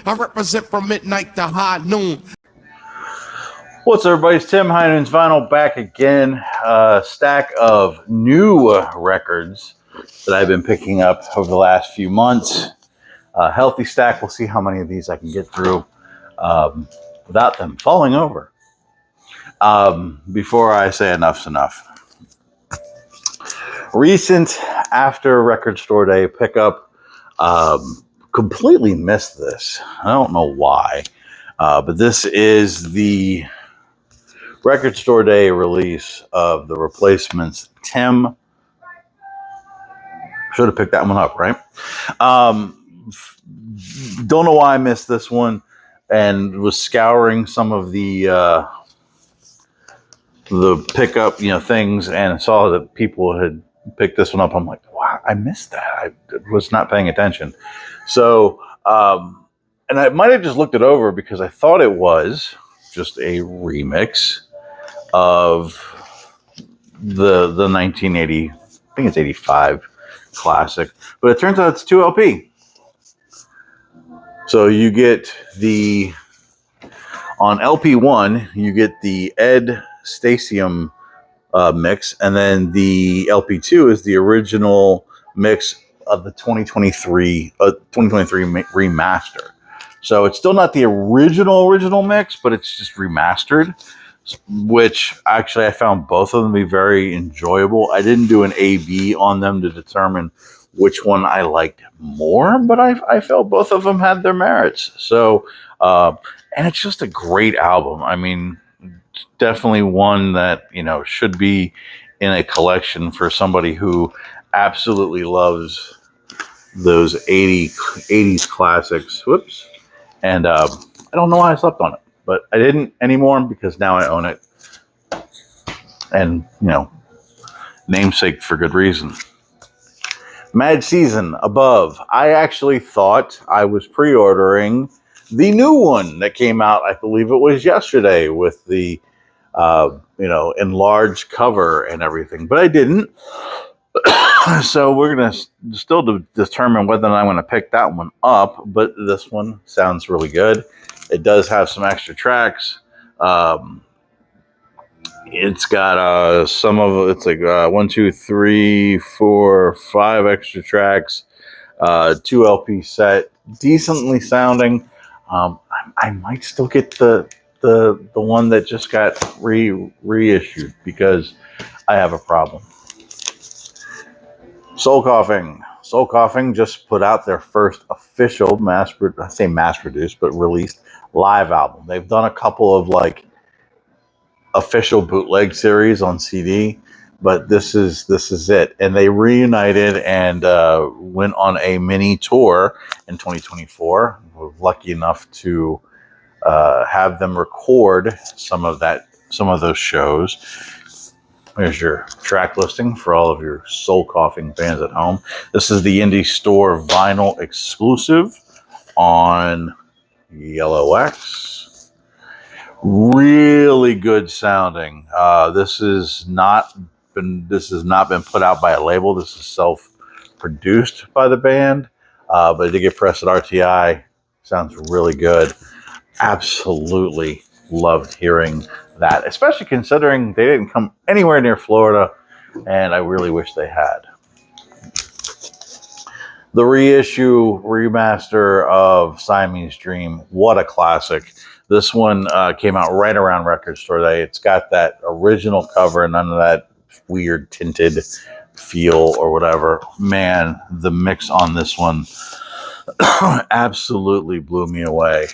I represent from midnight to high noon. What's up, everybody? It's Tim Heinen's Vinyl back again. Stack of new records that I've been picking up over the last few months. Healthy stack. We'll see how many of these I can get through without them falling over. Before I say enough's enough. Recent after Record Store Day pickup. Completely missed this. I don't know why. But this is the Record Store Day release of the Replacements. Tim should have picked that one up, right? Don't know why I missed this one, and was scouring some of the pickup things, and saw that people had picked this one up. I'm like, wow, I missed that. I was not paying attention. So, and I might have just looked it over because I thought it was just a remix of the 1980, I think it's 85 classic, but it turns out it's 2 LP. So you get on LP1, you get the Ed Stasium mix, and then the LP2 is the original mix of the 2023 remaster. So it's still not the original mix, but it's just remastered, which actually I found both of them to be very enjoyable. I didn't do an A/B on them to determine which one I liked more, but I felt both of them had their merits. So, and it's just a great album. I mean, definitely one that, should be in a collection for somebody who absolutely loves those 80s classics. Whoops. And I don't know why I slept on it, but I didn't anymore because now I own it. And, namesake for good reason. Mad Season Above. I actually thought I was pre-ordering the new one that came out, I believe it was yesterday, with the, enlarged cover and everything, but I didn't. So we're going to still determine whether or not I'm going to pick that one up, but this one sounds really good. It does have some extra tracks. It's got it's like 1, 2, 3, 4, 5 extra tracks, 2 LP set, decently sounding. I might still get the one that just got reissued because I have a problem. Soul Coughing just put out their first official mass-produced, but released live album. They've done a couple of official bootleg series on CD, but this is it. And they reunited and went on a mini tour in 2024. We were lucky enough to have them record some of those shows. Here's your track listing for all of your Soul Coughing fans at home. This is the Indie Store vinyl exclusive on Yellow X. Really good sounding. This has not been put out by a label. This is self-produced by the band, but it did get pressed at RTI. Sounds really good. Absolutely loved hearing that, especially considering they didn't come anywhere near Florida, and I really wish they had. The reissue remaster of Siamese Dream, what a classic. This one came out right around Record Store Day. It's got that original cover, none of that weird tinted feel or whatever. Man, the mix on this one absolutely blew me away.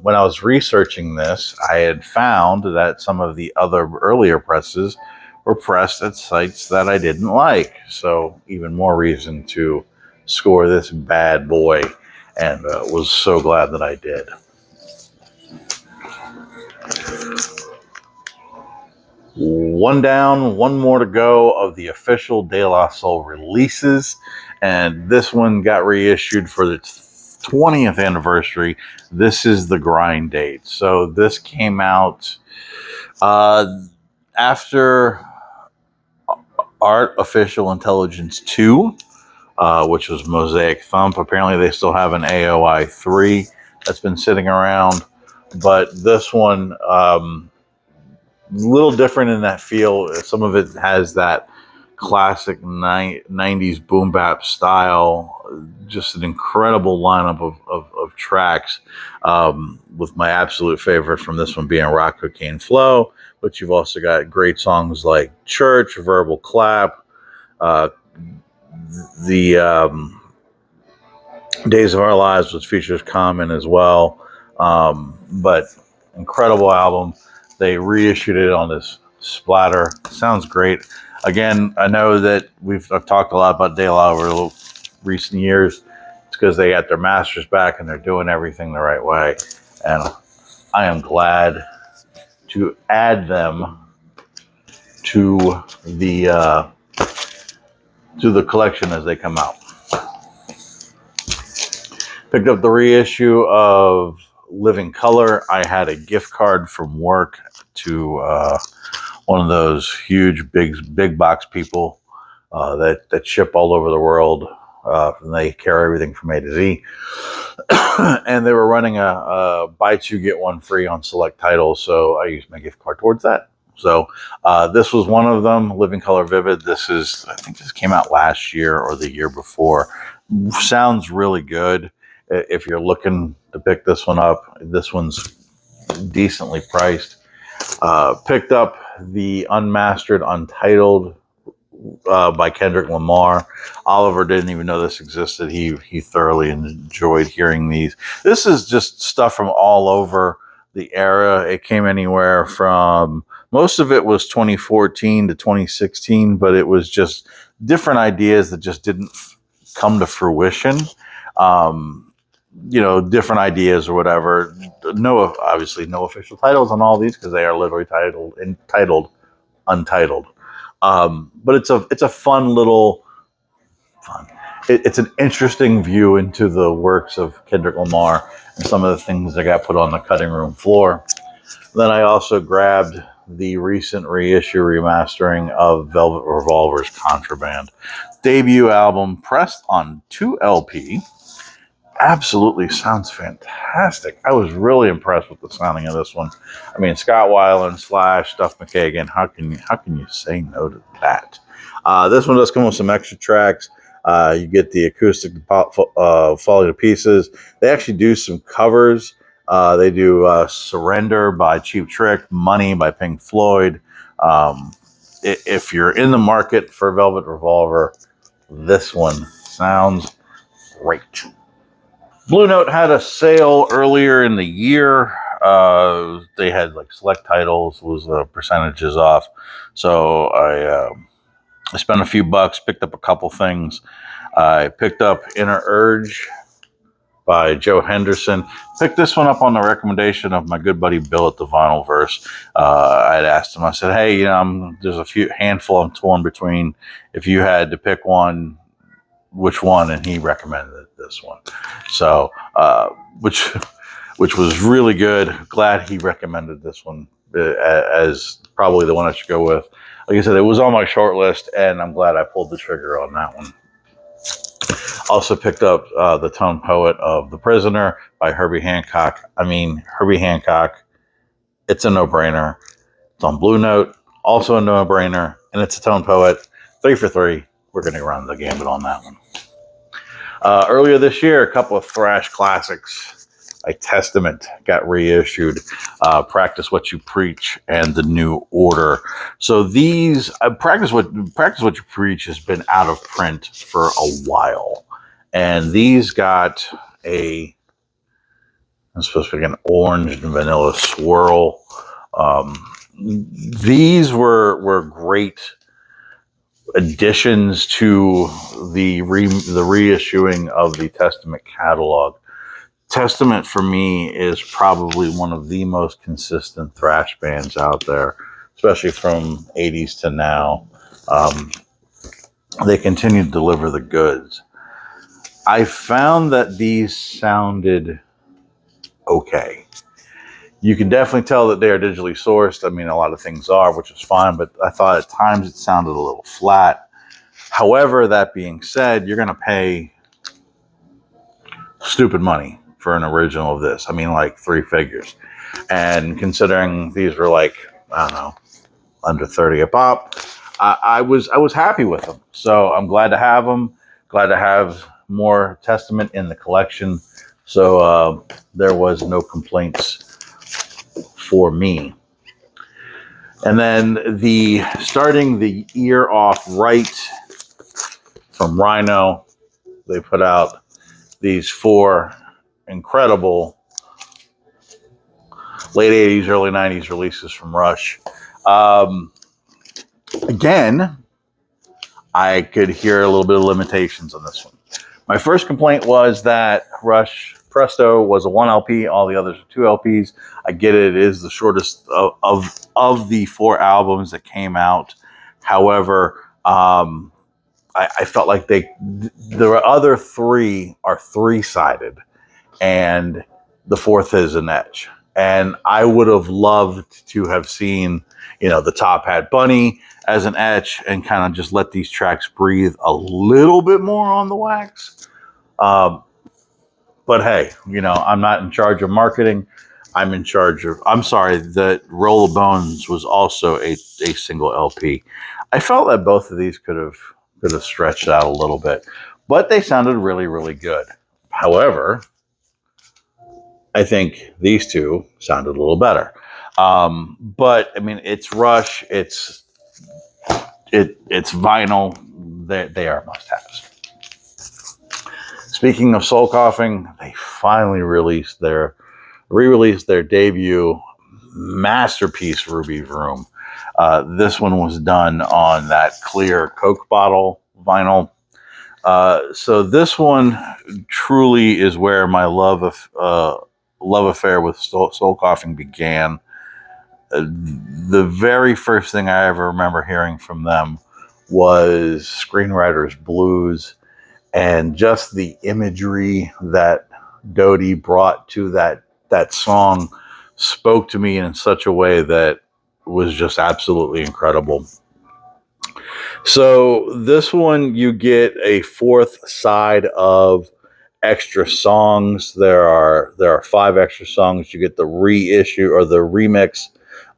When I was researching this, I had found that some of the other earlier presses were pressed at sites that I didn't like. So even more reason to score this bad boy, and was so glad that I did. One down, one more to go of the official De La Soul releases, and this one got reissued for its 20th anniversary. This is the grind date. So this came out after Art Official Intelligence 2, which was Mosaic Thump. Apparently they still have an AOI 3. that's been sitting around. But this one, a little different in that feel. Some of it has that classic 90s boom bap style. Just an incredible lineup of tracks, with my absolute favorite from this one being Rock, Cocaine, Flow. But you've also got great songs like Church, Verbal Clap, uh, the Days of Our Lives, which features Common as well. But incredible album. They reissued it on this splatter. Sounds great. Again, I know that I've talked a lot about De La over the recent years. It's because they got their masters back and they're doing everything the right way. And I am glad to add them to the collection as they come out. Picked up the reissue of Living Color. I had a gift card from work to one of those huge big box people that ship all over the world. And they carry everything from A to Z. And they were running a buy two get one free on select titles, so I used my gift card towards that. So this was one of them, Living Color Vivid. I think this came out last year or the year before. Sounds really good. If you're looking to pick this one up, this one's decently priced. Picked up the Unmastered Untitled by Kendrick Lamar. Oliver didn't even know this existed. He thoroughly enjoyed hearing these. This is just stuff from all over the era. It came anywhere from, most of it was 2014 to 2016, but it was just different ideas that just didn't come to fruition. Different ideas or whatever. Obviously no official titles on all these because they are literally entitled Untitled. But it's a fun little fun. It's an interesting view into the works of Kendrick Lamar and some of the things that got put on the cutting room floor. Then I also grabbed the recent reissue remastering of Velvet Revolver's Contraband. Debut album pressed on 2 LP. Absolutely sounds fantastic. I was really impressed with the sounding of this one. I mean, Scott Weiland / Duff McKagan. How can you say no to that? This one does come with some extra tracks. You get the acoustic Falling to Pieces. They actually do some covers. They do Surrender by Cheap Trick, Money by Pink Floyd. If you're in the market for Velvet Revolver, this one sounds great. Blue Note had a sale earlier in the year. They had like select titles was percentages off. So I spent a few bucks, picked up a couple things. I picked up Inner Urge by Joe Henderson. Picked this one up on the recommendation of my good buddy Bill at the Vinyl Verse. I had asked him, I said, hey, there's a handful I'm torn between. If you had to pick one, which one? And he recommended this one. So, which was really good. Glad he recommended this one as probably the one I should go with. Like I said, it was on my short list, and I'm glad I pulled the trigger on that one. Also picked up The Tone Poet of The Prisoner by Herbie Hancock. I mean, Herbie Hancock, it's a no-brainer. It's on Blue Note, also a no-brainer, and it's a Tone Poet. 3 for 3. We're going to run the gambit on that one. Earlier this year, a couple of thrash classics like Testament got reissued, Practice What You Preach, and The New Order. So these Practice What You Preach has been out of print for a while, and these got it's supposed to be an orange and vanilla swirl. These were great additions to the reissuing of the Testament catalog. Testament for me is probably one of the most consistent thrash bands out there, especially from 80s to now. They continue to deliver the goods. I found that these sounded okay. You can definitely tell that they are digitally sourced. I mean, a lot of things are, which is fine, but I thought at times it sounded a little flat. However, that being said, you're going to pay stupid money for an original of this. I mean, like 3 figures. And considering these were like, I don't know, under 30 a pop, I was happy with them. So I'm glad to have them. Glad to have more Testament in the collection. So there was no complaints for me. And then starting the year off right from Rhino, they put out these 4 incredible late 80s, early 90s releases from Rush. Again, I could hear a little bit of limitations on this one. My first complaint was that Rush Presto was a 1 LP, all the others are 2 LPs. I get it, it is the shortest of the 4 albums that came out. However, I felt like the other 3 are 3-sided, and the 4th is an etch. And I would have loved to have seen, the Top Hat Bunny as an etch and kind of just let these tracks breathe a little bit more on the wax. But hey, I'm not in charge of marketing. I'm sorry, that Roll of Bones was also a single LP. I felt that both of these could have stretched out a little bit, but they sounded really, really good. However, I think these 2 sounded a little better. But I mean, it's Rush, it's vinyl. They are must-haves. Speaking of soul coughing, they finally re-released their debut masterpiece, Ruby Vroom. This one was done on that clear Coke bottle vinyl. So this one truly is where my love affair with soul coughing began. The very first thing I ever remember hearing from them was Screenwriter's Blues, and just the imagery that Dodie brought to that song spoke to me in such a way that was just absolutely incredible. So this one, you get a 4th side of extra songs. There are 5 extra songs. You get the reissue or the remix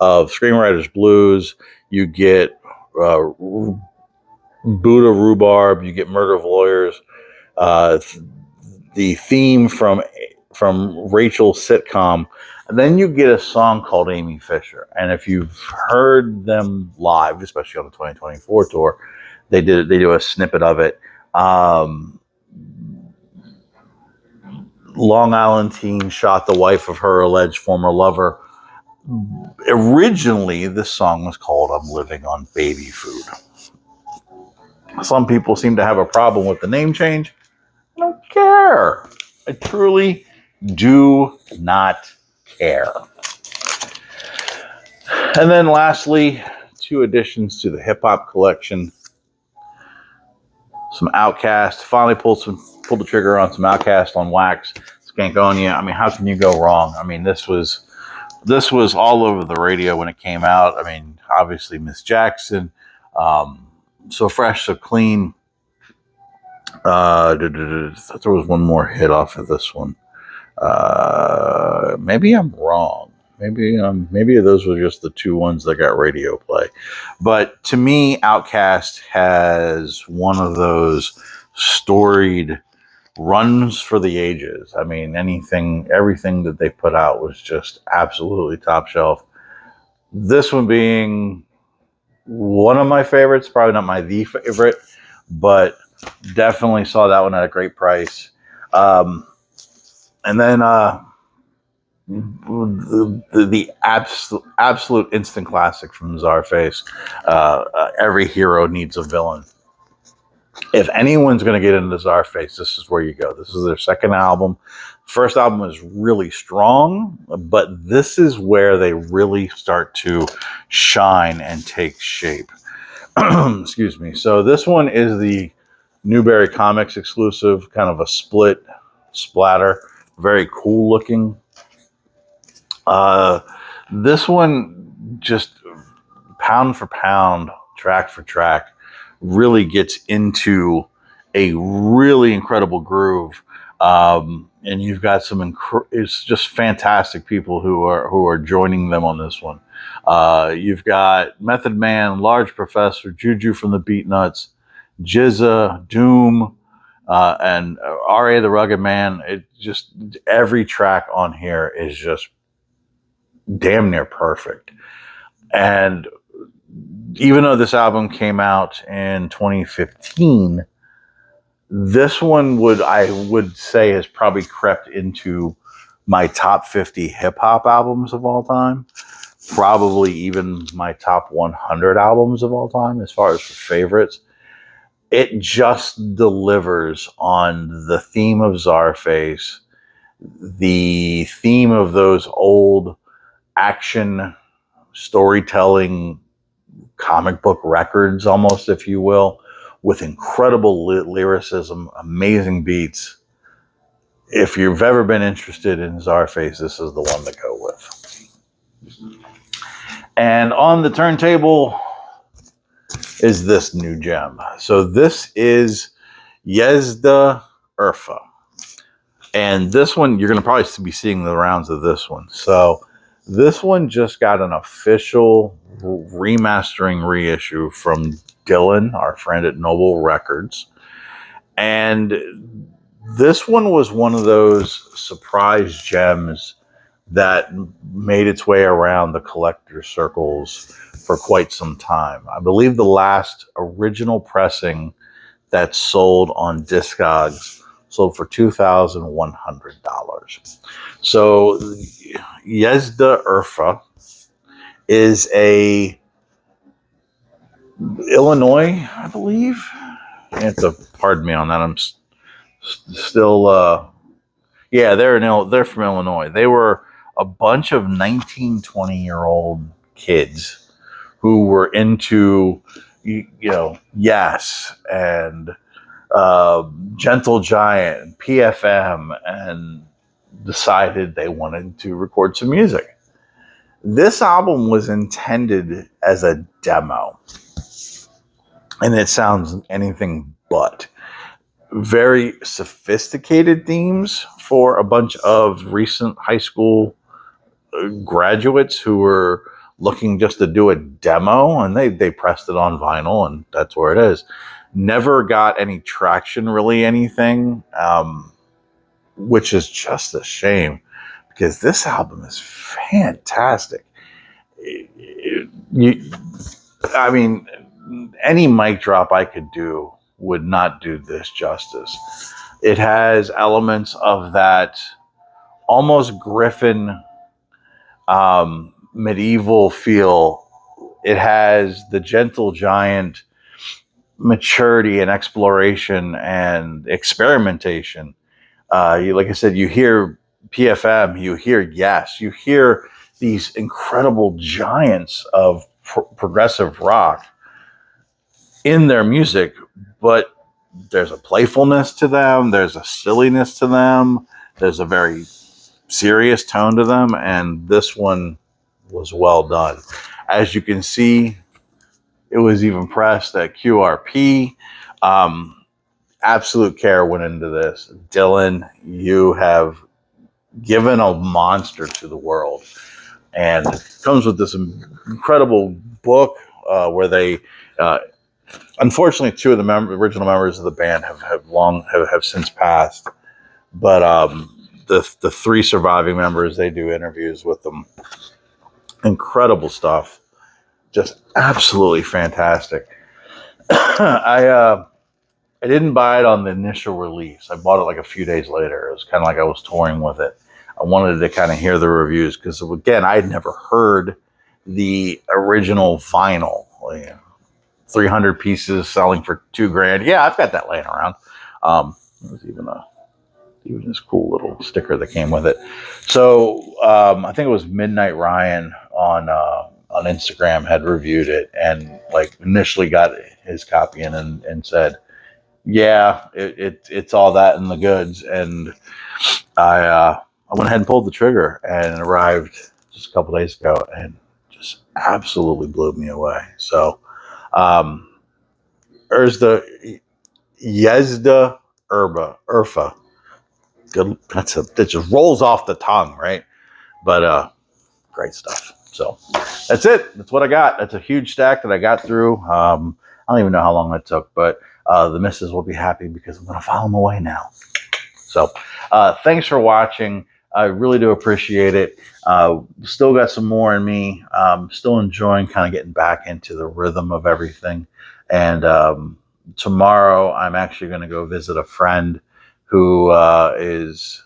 of Screenwriter's Blues. You get Buddha Rhubarb. You get Murder of Lawyers. The theme from Rachel's sitcom. And then you get a song called Amy Fisher. And if you've heard them live, especially on the 2024 tour, they do a snippet of it. Long Island teen shot the wife of her alleged former lover. Originally, this song was called I'm Living on Baby Food. Some people seem to have a problem with the name change. I don't care. I truly do not care. And then lastly, 2 additions to the hip hop collection. Some Outkast. Finally pulled the trigger on some Outkast on wax. Skankonia. I mean, how can you go wrong? I mean, this was all over the radio when it came out. I mean, obviously Miss Jackson, So Fresh, So Clean. There was one more hit off of this one. Maybe I'm wrong. Maybe those were just the 2 ones that got radio play. But to me, Outkast has one of those storied runs for the ages. I mean, everything that they put out was just absolutely top shelf. This one being one of my favorites, probably not the favorite, but definitely saw that one at a great price. And then the absolute instant classic from Czarface, Every Hero Needs a Villain. If anyone's going to get into Czarface, this is where you go. This is their second album. First album is really strong, but this is where they really start to shine and take shape. Excuse me. So this one is the Newberry Comics exclusive, kind of a split splatter. Very cool looking. This one, just pound for pound, track for track, really gets into a really incredible groove. And you've got it's just fantastic people who are joining them on this one. You've got Method Man, Large Professor, Juju from the Beatnuts, Jizza, Doom, and R.A. the Rugged Man. It just, every track on here is just damn near perfect. And even though this album came out in 2015, this one I would say has probably crept into my top 50 hip hop albums of all time. Probably even my top 100 albums of all time as far as favorites. It just delivers on the theme of Czarface, the theme of those old action storytelling comic book records, almost, if you will, with incredible lyricism, amazing beats. If you've ever been interested in Czarface, this is the one to go with. And on the turntable is this new gem. So this is Yezda Urfa. And this one, you're going to probably be seeing the rounds of this one. So this one just got an official remastering reissue from Dylan, our friend at Noble Records. And this one was one of those surprise gems that made its way around the collector circles for quite some time. I believe the last original pressing that sold on Discogs sold for $2,100. So Yezda Urfa is a Illinois, I believe. You have to pardon me on that. I'm still, yeah, they're from Illinois. They were a bunch of 19, 20-year-old kids who were into, Yes and Gentle Giant and PFM, and decided they wanted to record some music. This album was intended as a demo, and it sounds anything but. Very sophisticated themes for a bunch of recent high school graduates who were looking just to do a demo, and they pressed it on vinyl, and that's where it is. Never got any traction, really, anything, which is just a shame, because this album is fantastic. I mean, any mic drop I could do would not do this justice. It has elements of that almost Griffin medieval feel. It has the Gentle Giant maturity and exploration and experimentation. Like I said, you hear PFM, you hear Yes, you hear these incredible giants of progressive rock in their music, but there's a playfulness to them, there's a silliness to them, there's a very serious tone to them, and this one was well done. As you can see, it was even pressed at QRP. Absolute care went into this. Dylan, you have given a monster to the world, and it comes with this incredible book where they unfortunately, two of the original members of the band have since passed, but the three surviving members, they do interviews with them. Incredible stuff, just absolutely fantastic. I didn't buy it on the initial release. I bought it like a few days later. It was kind of like I was touring with it. I wanted to kind of hear the reviews because, again, I had never heard the original vinyl. 300 pieces selling for $2,000. Yeah, I've got that laying around. There's even this cool little sticker that came with it. So I think it was Midnight Ryan on Instagram had reviewed it and like initially got his copy in and said, yeah, it's all that in the goods. And I went ahead and pulled the trigger, and it arrived just a couple days ago and just absolutely blew me away. So Yezda Urfa. Good. That just rolls off the tongue, right? But great stuff. So that's it. That's what I got. That's a huge stack that I got through. I don't even know how long that took, but the missus will be happy because I'm going to file them away now. So thanks for watching. I really do appreciate it. Still got some more in me. Still enjoying kind of getting back into the rhythm of everything. And tomorrow I'm actually going to go visit a friend who is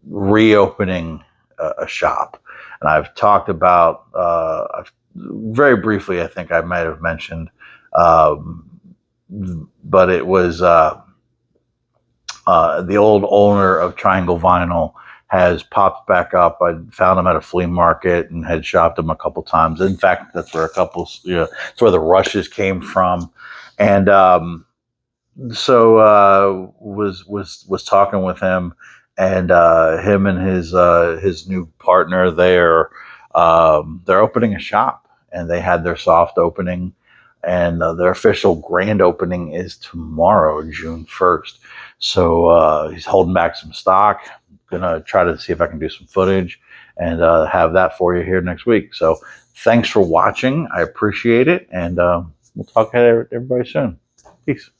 reopening a shop. And I've talked about, very briefly, I think I might have mentioned, but it was the old owner of Triangle Vinyl has popped back up. I found him at a flea market and had shopped him a couple times. In fact, that's where that's where the rushes came from. And so was talking with him, and him and his new partner there, they're opening a shop, and they had their soft opening, and their official grand opening is tomorrow, June 1st. So he's holding back some stock. Gonna try to see if I can do some footage and have that for you here next week. So thanks for watching. I appreciate it, and we'll talk to everybody soon. Peace.